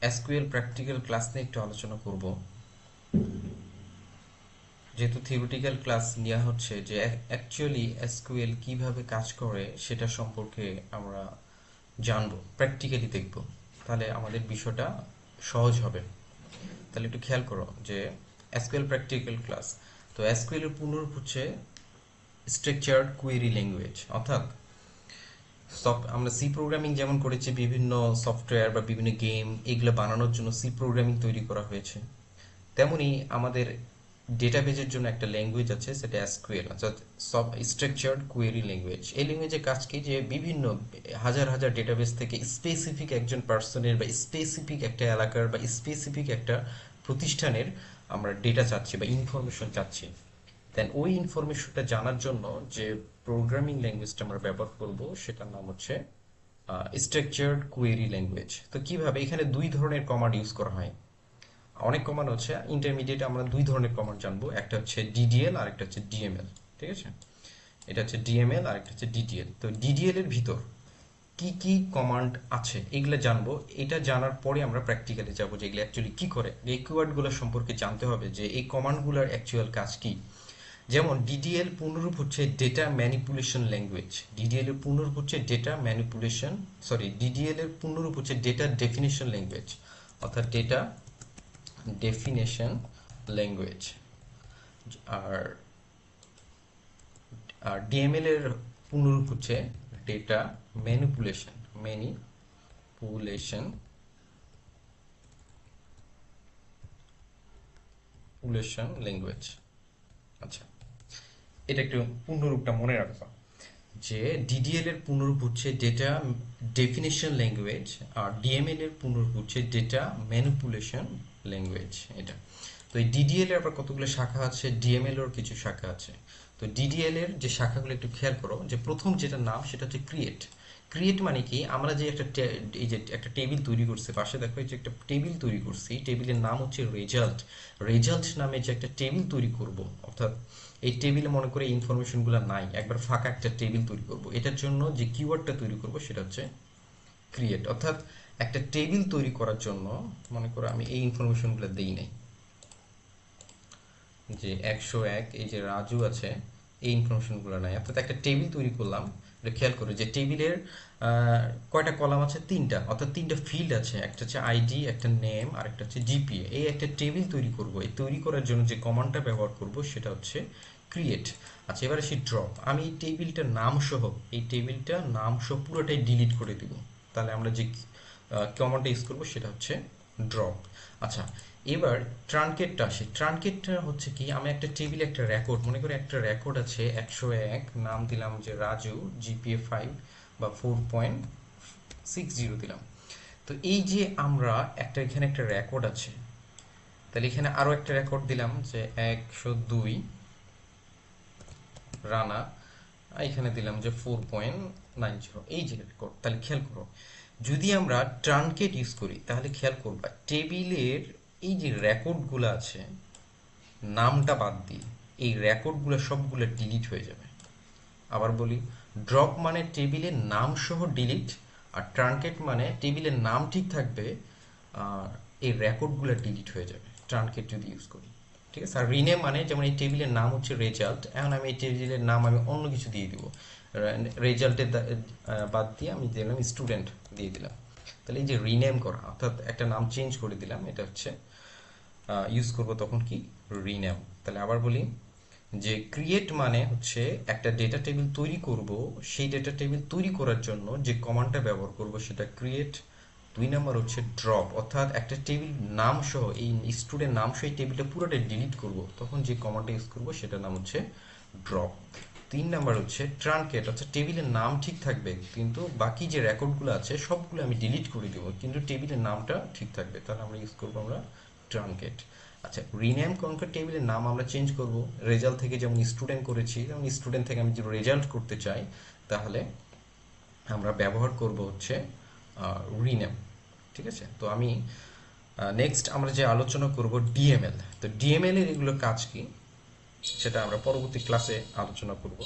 SQL practical class নিয়ে একটু আলোচনা করব। যেহেতু থিওরিটিক্যাল ক্লাস নেওয়া হচ্ছে যে অ্যাকচুয়ালি এসকিউএল কিভাবে কাজ করে সেটা সম্পর্কে আমরা জানবো, প্র্যাকটিক্যালি দেখব, তাহলে আমাদের বিষয়টা সহজ হবে। তাহলে একটু খেয়াল করো যে এসকিউএল প্র্যাকটিক্যাল ক্লাস, তো এসকিউএল এর পূর্ণরূপ হচ্ছে স্ট্রাকচার্ড কোয়েরি ল্যাঙ্গুয়েজ। অর্থাৎ আমরা সি প্রোগ্রামিং যেমন করেছি, বিভিন্ন সফটওয়্যার বা বিভিন্ন গেম এগুলো বানানোর জন্য সি প্রোগ্রামিং তৈরি করা হয়েছে, তেমনি আমাদের ডেটাবেজের জন্য একটা ল্যাঙ্গুয়েজ আছে, সেটা এসকিউএল, অর্থাৎ সব স্ট্রাকচার্ড কোয়েরি ল্যাঙ্গুয়েজ। এই ল্যাঙ্গুয়েজের কাজ কি, যে বিভিন্ন হাজার হাজার ডেটাবেস থেকে স্পেসিফিক একজন পার্সনের বা স্পেসিফিক একটা এলাকার বা স্পেসিফিক একটা প্রতিষ্ঠানের আমরা ডেটা চাচ্ছি বা ইনফরমেশন চাচ্ছি, দেন ওই ইনফরমেশনটা জানার জন্য যে প্রোগ্রামিং ল্যাঙ্গুয়েজটা আমরা ব্যবহার করব সেটার নাম হচ্ছে স্ট্রাকচার্ড কোয়েরি ল্যাঙ্গুয়েজ। তো কিভাবে, এখানে দুই ধরনের কমান্ড ইউজ করা হয়। অনেক কমান্ড হচ্ছে ইন্টারমিডিয়েট, আমরা দুই ধরনের কমান্ড জানবো, একটা হচ্ছে ডিডিএল আর একটা হচ্ছে ডিএমএল। ঠিক আছে, এটা হচ্ছে ডিএমএল আর একটা হচ্ছে ডিডিএল। তো ডিডিএল এর ভিতর কি কি কমান্ড আছে এগুলো জানবো। এটা জানার পরে আমরা প্র্যাকটিক্যালি যাবো যে এগুলো অ্যাকচুয়ালি কি করে, এই কিওয়ার্ডগুলো সম্পর্কে জানতে হবে যে এই কমান্ডগুলোর অ্যাকচুয়াল কাজ কি। যেমন ডিডিএল পূর্ণরূপ হচ্ছে ডেটা ম্যানিপুলেশন ল্যাঙ্গুয়েজ। ডিডিএল এর পূর্ণরূপ হচ্ছে ডেটা ম্যানিপুলেশন, ডিডিএল এর পূর্ণরূপ হচ্ছে ডেটা ডেফিনেশন ল্যাঙ্গুয়েজ, অর্থাৎ ডেটা ডেফিনেশন ল্যাঙ্গুয়েজ। আর আর ডিএমএল এর পূর্ণরূপ হচ্ছে ডেটা ম্যানিপুলেশন ম্যানিপুলেশন ল্যাঙ্গুয়েজ। আচ্ছা, এটা একটু পূর্ণরূপটা মনে রাখবা যে ডিডিএল এর পূর্ণরূপ হচ্ছে ডেটা ডেফিনেশন ল্যাঙ্গুয়েজ, আর ডিএমএল এর পূর্ণরূপ হচ্ছে ডেটা ম্যানিপুলেশন ল্যাঙ্গুয়েজ। এটা তো এই ডিডিএল এর আবার কতগুলো শাখা আছে, ডিএমএল এর কিছু শাখা আছে। তো ডিডিএল এর যে শাখাগুলো একটু খেয়াল করো, যে প্রথম যেটা নাম সেটা হচ্ছে ক্রিয়েট। ক্রিয়েট মানে কি, আমরা যে এই যে একটা টেবিল তৈরি করছি, পাশে দেখো এই যে একটা টেবিল তৈরি করছি, টেবিলের নাম হচ্ছে রেজাল্ট। রেজাল্ট নামে যে একটা টেবিল তৈরি করব, অর্থাৎ এই টেবিলে মনে করে ইনফরমেশনগুলো নাই, একবার ফাঁকা একটা টেবিল তৈরি করব, এটার জন্য যে কিওয়ার্ডটা তৈরি করব সেটা হচ্ছে ক্রিয়েট। অর্থাৎ একটা টেবিল তৈরি করার জন্য মনে করো আমি এই ইনফরমেশনগুলো দেই নাই, যে 101 এই যে রাজু আছে, এই ইনফরমেশনগুলো নাই, অর্থাৎ একটা টেবিল তৈরি করলাম। এটা খেয়াল করো যে টেবিলের কয়টা কলাম আছে, তিনটা, অর্থাৎ তিনটা ফিল্ড আছে, একটা হচ্ছে আইডি, একটা নেম আর একটা হচ্ছে জিপিএ। এই একটা টেবিল তৈরি করব, এই তৈরি করার জন্য যে কমান্ডটা ব্যবহার করব সেটা হচ্ছে ক্রিয়েট। আচ্ছা, এবার আসি ড্রপ। আমি এই টেবিলটার নাম সহ, এই টেবিলটা নাম সহ পুরোটাই ডিলিট করে দিব। তাহলে আমরা যে কমান্ডটা ইউজ করবো সেটা হচ্ছে ড্রপ। আচ্ছা, এবার ট্রানকেটটা আসে। ট্রানকেটটা হচ্ছে কি, আমি একটা টেবিলে একটা রেকর্ড, মনে করি একটা রেকর্ড আছে 101, নাম দিলাম যে রাজু, জিপিএ 5 বা 4.60 দিলাম। তো এই যে আমরা এখানে একটা রেকর্ড আছে, তাহলে এখানে আরো একটা রেকর্ড দিলাম যে 102 রানা, এখানে দিলাম যে 4.90, এই যে রেকর্ড। তাহলে খেয়াল করো, যদি আমরা ট্রানকেট ইউজ করি তাহলে খেয়াল করবা টেবিলের এই যে রেকর্ডগুলো আছে, নামটা বাদ দিয়ে এই রেকর্ডগুলো সবগুলো ডিলিট হয়ে যাবে। আবার বলি, ড্রপ মানে টেবিলের নাম সহ ডিলিট, আর ট্রানকেট মানে টেবিলের নাম ঠিক থাকবে আর এই রেকর্ডগুলো ডিলিট হয়ে যাবে ট্রানকেট যদি ইউজ করি। ঠিক আছে, আর রিনেম মানে, যেমন এই টেবিলের নাম হচ্ছে রেজাল্ট, এখন আমি এই টেবিলের নাম আমি অন্য কিছু দিয়ে দিব, রেজাল্টের বাদ দিয়ে আমি দিলাম স্টুডেন্ট দিয়ে দিলাম। তাহলে এই যে রিনেম করা, অর্থাৎ একটা নাম চেঞ্জ করে দিলাম, এটা হচ্ছে ইউজ করব তখন কি, রিনেম। তাহলে আবার বলি যে ক্রিয়েট মানে হচ্ছে একটা ডেটা টেবিল তৈরি করব, সেই ডেটা টেবিল তৈরি করার জন্য যে কমান্ডটা ব্যবহার করব সেটা ক্রিয়েট। দুই নাম্বার হচ্ছে ড্রপ, অর্থাৎ একটা টেবিল নাম সহ, এই স্টুডেন্ট নাম সহ এই টেবিলটা পুরোটা ডিলিট করব, তখন যে কমান্ডটা ইউজ করব সেটার নাম হচ্ছে ড্রপ। তিন নাম্বার হচ্ছে ট্রানকেট, অর্থাৎ টেবিলের নাম ঠিক থাকবে কিন্তু বাকি যে রেকর্ডগুলো আছে সবগুলো আমি ডিলিট করে দেবো, কিন্তু টেবিলের নামটা ঠিক থাকবে, তাহলে আমরা ইউজ করবো আমরা ট্রানকেট। আচ্ছা, রিনেম কনকার টেবিলের নাম আমরা চেঞ্জ করব, রেজাল্ট থেকে যেমন স্টুডেন্ট করেছি, যেমন স্টুডেন্ট থেকে আমি যদি রেজাল্ট করতে চাই তাহলে আমরা ব্যবহার করব হচ্ছে রিনেম। ঠিক আছে, তো আমি নেক্সট আমরা যে আলোচনা করব ডিএমএল। তো ডিএমএল এর এগুলো কাজ কি সেটা আমরা পরবর্তী ক্লাসে আলোচনা করব।